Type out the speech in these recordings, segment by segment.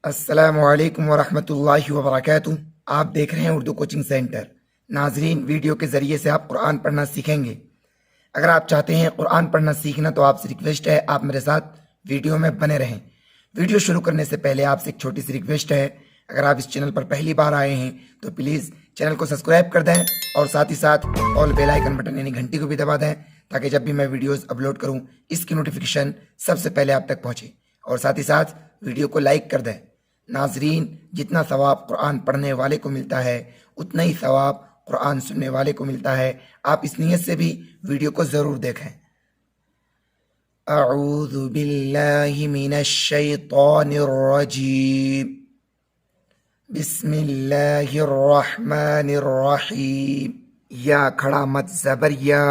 अस्सलामुअलैकुम वरहमतुल्लाहि वबरकातुह। आप देख रहे हैं उर्दू कोचिंग सेंटर। नाजरीन, वीडियो के ज़रिए से आप कुरान पढ़ना सीखेंगे। अगर आप चाहते हैं कुरान पढ़ना सीखना तो आपसे रिक्वेस्ट है आप मेरे साथ वीडियो में बने रहें। वीडियो शुरू करने से पहले आपसे एक छोटी सी रिक्वेस्ट है, अगर आप इस चैनल पर पहली बार आए हैं तो प्लीज़ चैनल को सब्सक्राइब कर दें और साथ ही साथ ऑल बेल आइकन बटन यानी घंटी को भी दबा दें, ताकि जब भी मैं वीडियोस अपलोड करूं इसकी नोटिफिकेशन सबसे पहले आप तक पहुंचे। और साथ ही साथ वीडियो को लाइक कर दें। नाजरीन, जितना सवाब कुरान पढ़ने वाले को मिलता है उतना ही सवाब कुरान सुनने वाले को मिलता है। आप इस नीयत से भी वीडियो को ज़रूर देखें। अऊज़ु बिल्लाहि मिनश शैतानिर रजीम। बिस्मिल्लाहिर रहमानिर रहीम। या खड़ा मत ज़बर या,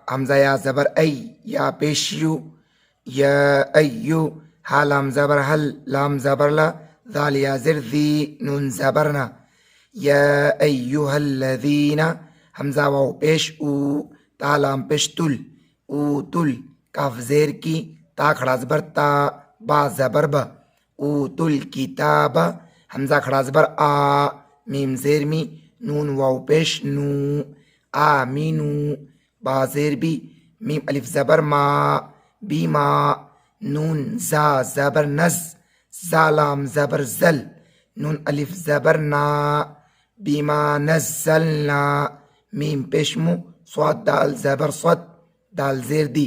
हमज़ा या ज़बर ऐ, या पेश यू, या अय्यू, हा लाम ज़बर हल, लाम ज़बर ला, ज़ाल या ज़िर ज़ी, नून ज़बरना, या अय्युहल्लज़ीना, हमज़ा वाव पेश ऊ, ता लाम पेश तुल, ऊ तुल, काफ ज़ेर की, ता खड़ा ज़बर ता, बा ज़बर बा, ऊ तुल किताब, हमज़ा खड़ा ज़बर आ, मीम ज़ेर मी, नून वाव पेश नू, आ मीनू, बा ज़ेर बी, मीम अलिफ ज़बर मा, बी मा, नून ज़ा ज़बर नज़, ज़ा लाम ज़बर ज़ल, नून अलिफ ज़बर ना, बीमा नज़्ज़लना, मीम पेशमु, स्वाद दाल ज़बर स्वद, दाल ज़ेर दी,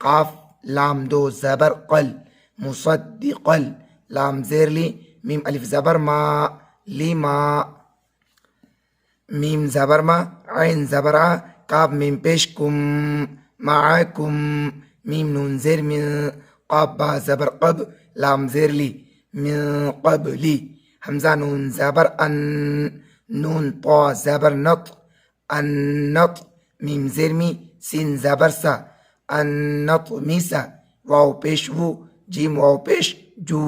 काफ लाम दो ज़बर क़ल, मुसद्दिक़ल, लाम ज़ेर ली, मीम अलिफ ज़बर मा, लीमा, मीम ज़बर मा, ऐन ज़बर आ, काफ मीम पेश कुम, माअकुम, मीम नून ज़ेर मिन, क़ाफ बा ज़बर क़ब, लाम ज़ेर ली, मिन क़बली, हमज़ा नून ज़बर अन, नून ता ज़बर नत, अन्नत, मीम ज़ेर मी, सीन ज़बर सा, अन्नत मीसा, वाव पेश वू, जीम वाव पेश जू,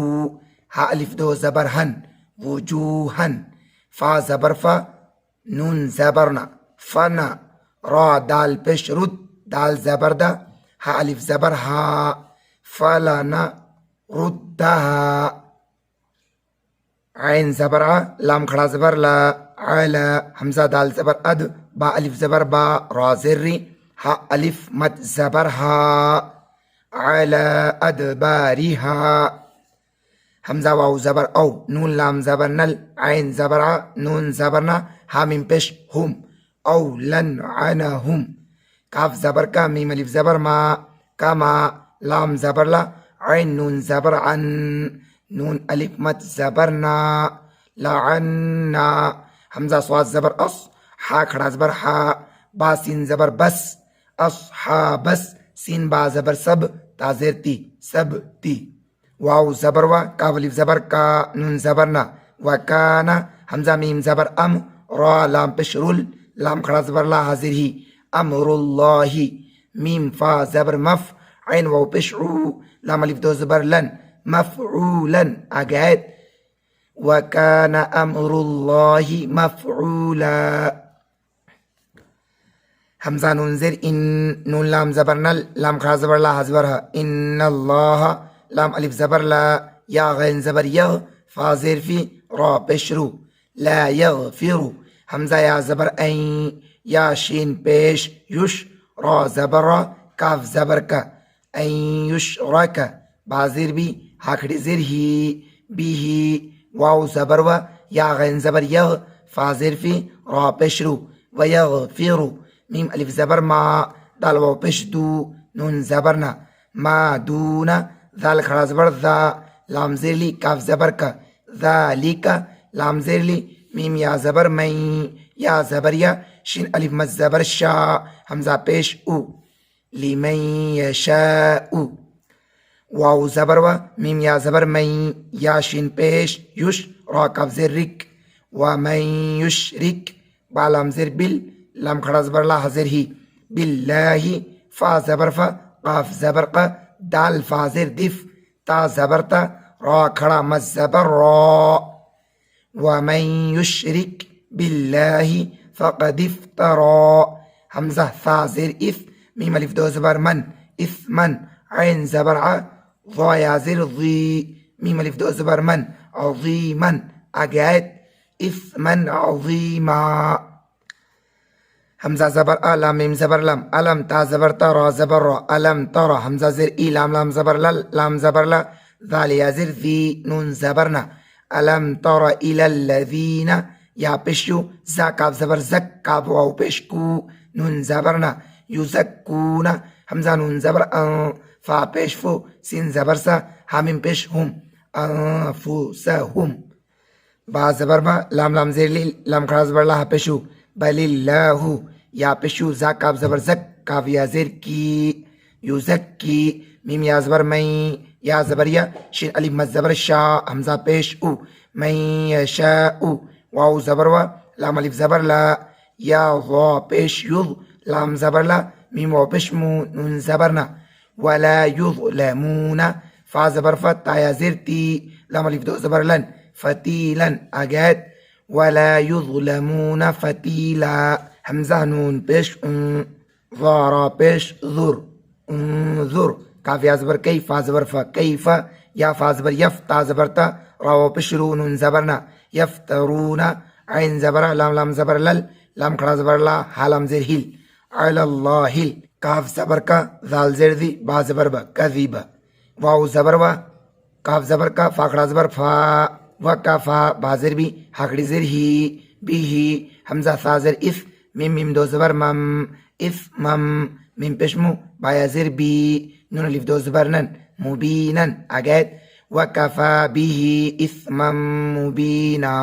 हा अलिफ दो ज़बर हन, वुजूहन, फा ज़बर फा, नून ज़बरना, फना, रा दाल पेश रुद, दाल ज़बर दा, हा अलिफ ज़बर हा, फलाना रुद्दहा, ऐन ज़बर आ, लाम खड़ा ज़बर ला, आला, हमज़ा दाल ज़बर अद, बा अलिफ ज़बर बा, रा ज़ेर्री, हा अलिफ मद ज़बर हा, आला अदबारिहा, हमज़ा वाव ज़बर औ, नून लाम ज़बर नल, ऐन ज़बर आ, नून ज़बर ना, हा मीम पेश हुम, औ लन अनहुम, काफ ज़बर का, मीम अलिफ ज़बर मा, कामा, लाम ज़बर ला, ऐन नून ज़बर अन, नून अलिफ मत ज़बर ना, लअन्ना, हमज़ा स्वाद ज़बर अस, हा खड़ा ज़बर हा, बा सीन ज़बर बस, अस हा बस, सीन बा ज़बर सब, ता ज़ेर ती, सब ती, वाव ज़बर वा, काफ अलिफ ज़बर का, नून ज़बर ना, वकाना, हमज़ा मीम ज़बर अम, रा लाम पेश रुल, लाम खड़ा ज़बर ला, हाजिर ही, अमरुल्लाही, मीम फा ज़बर मफ, ऐन वाव पेश ऊ, लाम अलिफ दो ज़बर लन, मफ़ऊलन, आगे आयत, वकाना अमरुल्लाही मफ़ऊला, हमज़ा नून ज़ेर इन, नून लाम ज़बर नल, लाम खड़ा ज़बर ला, हाज़बर हा, इन्नल्लाह, लाम अलिफ ज़बर ला, या गैन ज़बर यह, फा ज़ेर फी, रा पेश रू, ला यग़फिरु, हमज़ा या ज़बर ऐं, या शीन पेश युश, रा ज़बर रा, काफ ज़बर का, ऐं युशरका, बा ज़ेर बी, हा खड़ी ज़ेर ही, बी ही, वाव ज़बर वा, या गैन ज़बर यह, फा ज़ेर फी, रा पेश रू, वयग़फिरु, मीम अलिफ ज़बर मा, दाल वाव पेश दू, नून ज़बर ना, मा दूना, दाल खड़ा ज़बर दा, लाम ज़ेर ली, काफ ज़बर का, ज़ालिका, लाम ज़ेर ली, मीम या ज़बर मई, या ज़बर या, शिन अलिफ मद ज़बर शा, हमज़ा पेश उ, लिमन यशाउ, वाव ज़बर वा, मीम या ज़बर मई, या शिन पेश युश, रा काफ ज़ेर रिक, व मन युशरिक, बा लाम ज़ेर बिल, लाम खड़ा ज़बर ला, हाज़िर ही, बिल्लाही, फा ज़बर फा, काफ ज़बर का, दाल फा ज़ेर दिफ, ता ज़बर ता, रा खड़ा मद ज़बर रा, व मन युशरिक बिल्लाही फ़क़द इफ़्तरा, हमज़ा फ़ा ज़ेर इफ़, मीम अलिफ दो ज़बर मन, इफ़मन, ऐन ज़बर आ, ज़ा या ज़ेर ज़ी, मीम अलिफ दो ज़बर मन, अज़ीमन आगे आयत इस्मन अज़ीमा हमजा ज़बर आ लाम मीम ज़बर लम अलम ता ज़बर ता रा ज़बर रा अलम तरा हमजा ज़ेर ई लाम लाम ज़बर लल लाम ज़बर ला ज़ाल या ज़ेर ज़ी नून ज़बर ना अलम तरा इलल लज़ीना या पेशु ज़ा काफ ज़बर ज़क काफ वाव पेश कू नून ज़बर ना युज़क्कूना हमजा नून ज़बर फा पेश फू सिन ज़बर सा हामिम पेश हुम अनफुसहुम बा ज़बर बा लाम लाम ज़ेर ली लाम खड़ा ज़बर ला पेशु बलिल्लाहु या पेशु जा काफ ज़बर ज़क काफ या ज़ेर की युज़क्की मीम या ज़बर मई या ज़बर या शिन अलिफ मद ज़बर शा हमजा पेश उ मई यशाउ वाव ज़बर वा लाम अलिफ ज़बर ला या ज़ा पेश युज़ लाम ज़बर ला मीम वाव पेश मू नून ज़बर ना वला युज़लमूना फा ज़बर फा ता या ज़ेर ती लाम अलिफ दो ज़बर लन फतीलन आगैत वला युज़लमूना फतीला हमजा नून पेश ज़ारा पेश ज़ुर ज़ुर काफ या ज़बर कई फा ज़बर फा कैफा या फा ज़बर यफ ता ज़बर ता राव पेश रू नून ज़बर ना यफ्तरूना ऐन ज़बर लाम लाम ज़बर लल लाम खड़ा ज़बर ला हा लाम ज़ेर हिल अलल्लाहिल काफ ज़बर का ज़ाल ज़ेर दी बा ज़बर बा कज़ीबा वाव ज़बर वा काफ ज़बर का फा खड़ा ज़बर फा वकाफा बाज़र भी हाकड़ी ज़ेर ही बी ही हमजा साज़र इस मीम मीम दो ज़बर मम इस मम मीम पेशमु बाया ज़ेर बी नून अलिफ दो ज़बर नन मुबीनन आगैत वकाफा बिही इस्मम मुबीना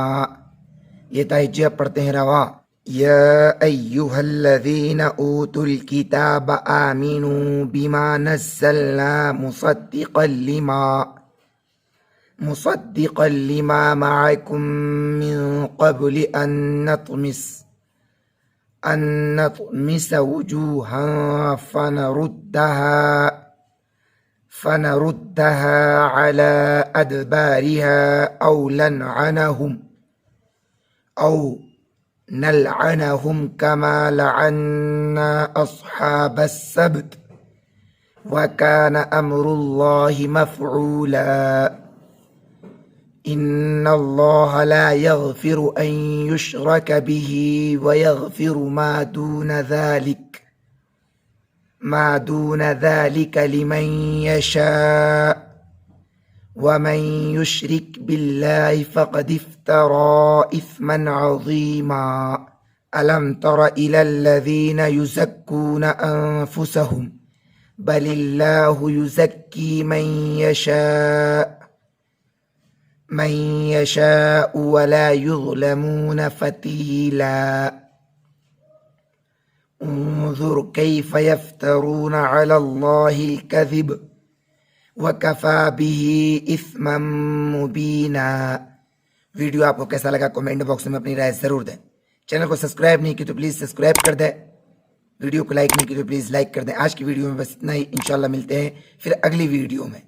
ये ताहिज्जा पढ़ते हैं रवा या अय्युहल्लज़ीना ऊतुल किताब आमिनू बिमा नज़्ज़लना मुसद्दिक़न लिमा मअकुम मिन क़ब्ल अन नतमिस वुजूहन फनरुद्दहा अला अदबारिहा औ नलअनहुम कमा लअन्ना अस्हाबस सब्त व कान अम्रुल्लाहि मफ़ऊला इन्नल्लाह ला यग़फ़िरु अन युश्रक बिही व यग़फ़िरु मा दून ज़ालिक लिमन यशाअ वमन युश्रिक बिल्लाहि फ़क़द इफ़्तरा इस्मन अज़ीमा अलम तर इलल्लज़ीना युज़क्कूना अनफुसहुम बलिल्लाहु युज़क्की मन यशाअ वला युज़लमून फतीला उन्ज़ुर कैफ़ यफ्तरून अलल्लाहिल कज़िब वकफ़ा बिही इस्मम मुबीना। वीडियो आपको कैसा लगा कमेंट बॉक्स में अपनी राय ज़रूर दें। चैनल को सब्सक्राइब नहीं की तो प्लीज़ सब्सक्राइब कर दें। वीडियो को लाइक नहीं की तो प्लीज़ लाइक कर दें। आज की वीडियो में बस इतना ही। इंशाल्लाह मिलते हैं फिर अगली वीडियो में।